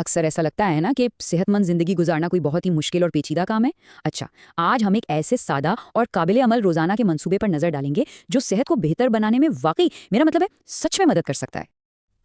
अक्सर ऐसा लगता है ना कि सेहतमंद जिंदगी गुजारना कोई बहुत ही मुश्किल और पेचीदा काम है। अच्छा, आज हम एक ऐसे सादा और काबिल अमल रोजाना के मंसूबे पर नजर डालेंगे जो सेहत को बेहतर बनाने में वाकई, मेरा मतलब है, सच में मदद कर सकता है।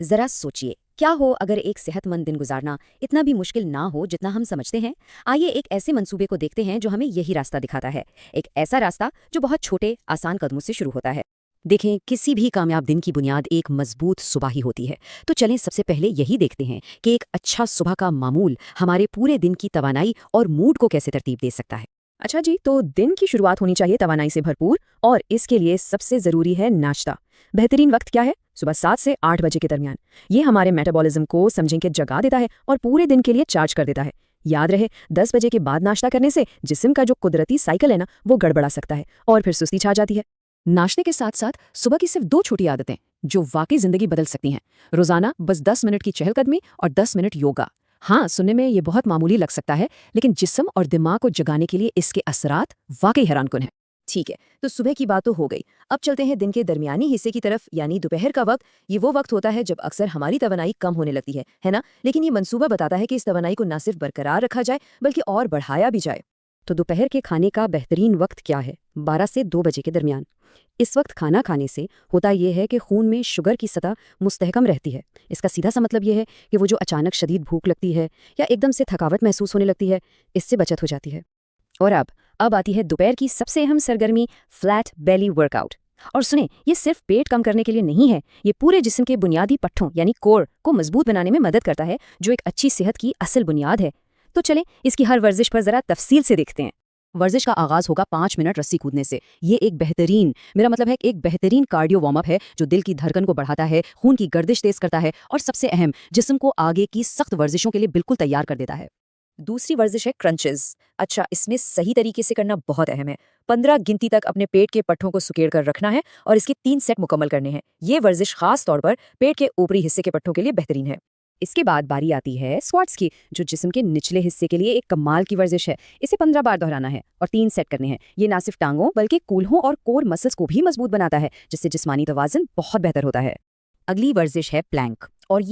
जरा सोचिए, क्या हो अगर एक सेहतमंद दिन गुजारना इतना भी मुश्किल ना हो जितना हम समझते हैं। आइए एक ऐसे मंसूबे को देखते हैं जो हमें यही रास्ता दिखाता है। एक ऐसा रास्ता जो बहुत छोटे आसान कदमों से शुरू होता है। देखें, किसी भी कामयाब दिन की बुनियाद एक मजबूत सुबह ही होती है। तो चलें सबसे पहले यही देखते हैं कि एक अच्छा सुबह का मामूल हमारे पूरे दिन की तवानाई और मूड को कैसे तरतीब दे सकता है। अच्छा जी, तो दिन की शुरुआत होनी चाहिए तवानाई से भरपूर, और इसके लिए सबसे जरूरी है नाश्ता। बेहतरीन वक्त क्या है? सुबह 7 से 8 बजे के दरमियान। ये हमारे मेटाबॉलिज्म को समझें कि जगा देता है और पूरे दिन के लिए चार्ज कर देता है। याद रहे, 10 बजे के बाद नाश्ता करने से जिस्म का जो कुदरती साइकिल है ना, वो गड़बड़ा सकता है और फिर सुस्ती छा जाती है। नाश्ते के साथ साथ सुबह की सिर्फ 2 छोटी आदतें जो वाकई जिंदगी बदल सकती हैं। रोजाना बस 10 मिनट की चहलकदमी और 10 मिनट योगा। हाँ, सुनने में ये बहुत मामूली लग सकता है, लेकिन जिस्म और दिमाग को जगाने के लिए इसके असरात वाकई हैरानकुन हैं। ठीक है, तो सुबह की बात तो हो गई। अब चलते हैं दिन के दरमियानी हिस्से की तरफ, यानी दोपहर का वक्त। ये वो वक्त होता है जब अक्सर हमारी तवानाई कम होने लगती है ना? लेकिन ये मंसूबा बताता है कि इस तवानाई को न सिर्फ बरकरार रखा जाए बल्कि और बढ़ाया भी जाए। तो दोपहर के खाने का बेहतरीन वक्त क्या है? 12 से 2 बजे के दरमियान। इस वक्त खाना खाने से होता यह है कि खून में शुगर की सतह मुस्तहकम रहती है। इसका सीधा सा मतलब यह है कि वो जो अचानक शदीद भूख लगती है या एकदम से थकावट महसूस होने लगती है, इससे बचत हो जाती है। और अब आती है दोपहर की सबसे अहम सरगर्मी, फ्लैट बेली वर्कआउट। और सुने, ये सिर्फ पेट कम करने के लिए नहीं है, ये पूरे जिस्म के बुनियादी पट्टों यानी कोर को मजबूत बनाने में मदद करता है, जो एक अच्छी सेहत की असल बुनियाद है। तो चलें इसकी हर वर्जिश पर जरा तफसील से देखते हैं। वर्जिश का आगाज होगा 5 मिनट रस्सी कूदने से। ये एक बेहतरीन, मेरा मतलब है, एक बेहतरीन कार्डियो वार्म अप है जो दिल की धड़कन को बढ़ाता है, खून की गर्दिश तेज करता है और सबसे अहम, जिस्म को आगे की सख्त वर्जिशों के लिए बिल्कुल तैयार कर देता है। दूसरी वर्जिश है क्रंचेस। अच्छा, इसमें सही तरीके से करना बहुत अहम है। 15 गिनती तक अपने पेट के पट्टों को सुकेड़ कर रखना है और इसके 3 सेट मुकम्मल करने हैं। ये वर्जिश खास तौर पर पेट के ऊपरी हिस्से के पट्टों के लिए बेहतरीन है। इसके बाद बारी आती है स्क्वाट्स की, जो जिस्म के निचले हिस्से के लिए एक कमाल की वर्जिश है। इसे 15 बार दोहराना है और 3 सेट करने हैं। ये ना सिर्फ टांगों बल्कि कूल्हों और कोर मसल्स को भी मजबूत बनाता है, जिससे जिस्मानी तवाज़ुन बहुत बेहतर होता है। अगली वर्जिश है प्लैंक, और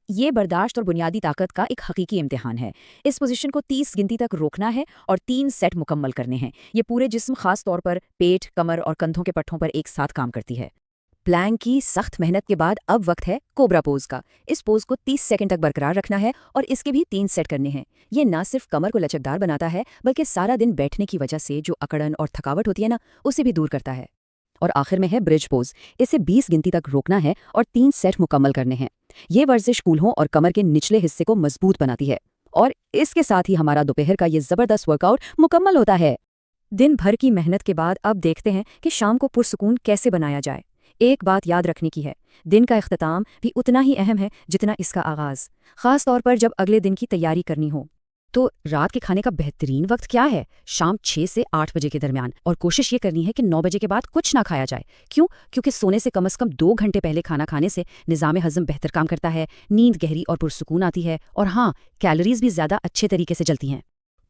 ये बर्दाश्त और बुनियादी ताकत का एक हकीकी इम्तिहान है। इस पोजीशन को 30 गिनती तक रोकना है और 3 सेट मुकम्मल करने हैं। ये पूरे जिस्म, खास तौर पर पेट, कमर और कंधों के पट्टों पर एक साथ काम करती है। प्लैंक की सख्त मेहनत के बाद अब वक्त है कोबरा पोज का। इस पोज को 30 सेकंड तक बरकरार रखना है और इसके भी 3 सेट करने हैं। ये ना सिर्फ कमर को लचकदार बनाता है बल्कि सारा दिन बैठने की वजह से जो अकड़न और थकावट होती है ना, उसे भी दूर करता है। और आखिर में है ब्रिज पोज। इसे 20 गिनती तक रोकना है और 3 सेट मुकम्मल करने हैं। ये वर्जिश कूल्हों और कमर के निचले हिस्से को मजबूत बनाती है और इसके साथ ही हमारा दोपहर का ये जबरदस्त वर्कआउट मुकम्मल होता है। दिन भर की मेहनत के बाद अब देखते हैं कि शाम को पुरसुकून कैसे बनाया जाए। एक बात याद रखने की है, दिन का इख्तिताम भी उतना ही अहम है जितना इसका आगाज, खास तौर पर जब अगले दिन की तैयारी करनी हो। तो रात के खाने का बेहतरीन वक्त क्या है? शाम 6 से 8 बजे के दरमियान, और कोशिश ये करनी है कि 9 बजे के बाद कुछ ना खाया जाए। क्यों? क्योंकि सोने से कम 2 घंटे पहले खाना खाने से निज़ाम हज़म बेहतर काम करता है, नींद गहरी और पुरसुकून आती है, और हाँ, कैलोरीज भी ज़्यादा अच्छे तरीके से जलती हैं।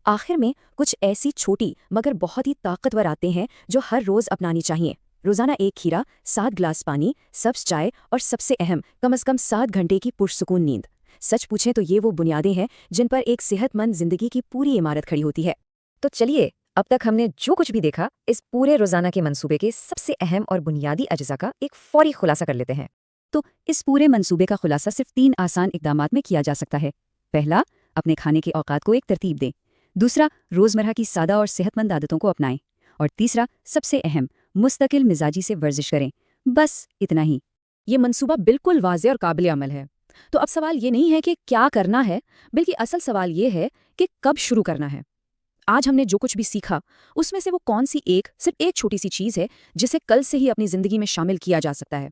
आखिर में कुछ ऐसी छोटी मगर बहुत ही ताकतवर आते हैं जो हर रोज अपनानी चाहिए। रोजाना 1 खीरा, 7 गिलास पानी, सब्ज चाय और सबसे अहम, कम 7 घंटे की पुरसुकून नींद। सच पूछें तो ये वो बुनियादें हैं जिन पर एक सेहतमंद जिंदगी की पूरी इमारत खड़ी होती है। तो चलिए, अब तक हमने जो कुछ भी देखा, इस पूरे रोजाना के मंसूबे के सबसे अहम और बुनियादी अज्जा का एक फौरी खुलासा कर लेते हैं। तो इस पूरे मंसूबे का खुलासा सिर्फ 3 आसान इकदामात में किया जा सकता है। पहला, अपने खाने के औकात को एक तरतीब दें। दूसरा, रोजमर्रा की सादा और सेहतमंद आदतों को अपनाएं। और तीसरा, सबसे अहम, मुस्तकिल मिजाजी से वर्जिश करें। बस इतना ही। ये मंसूबा बिल्कुल वाज़ेह और काबिल अमल है। तो अब सवाल ये नहीं है कि क्या करना है, बल्कि असल सवाल ये है कि कब शुरू करना है। आज हमने जो कुछ भी सीखा, उसमें से वो कौन सी सिर्फ एक छोटी सी चीज़ है जिसे कल से ही अपनी ज़िंदगी में शामिल किया जा सकता है।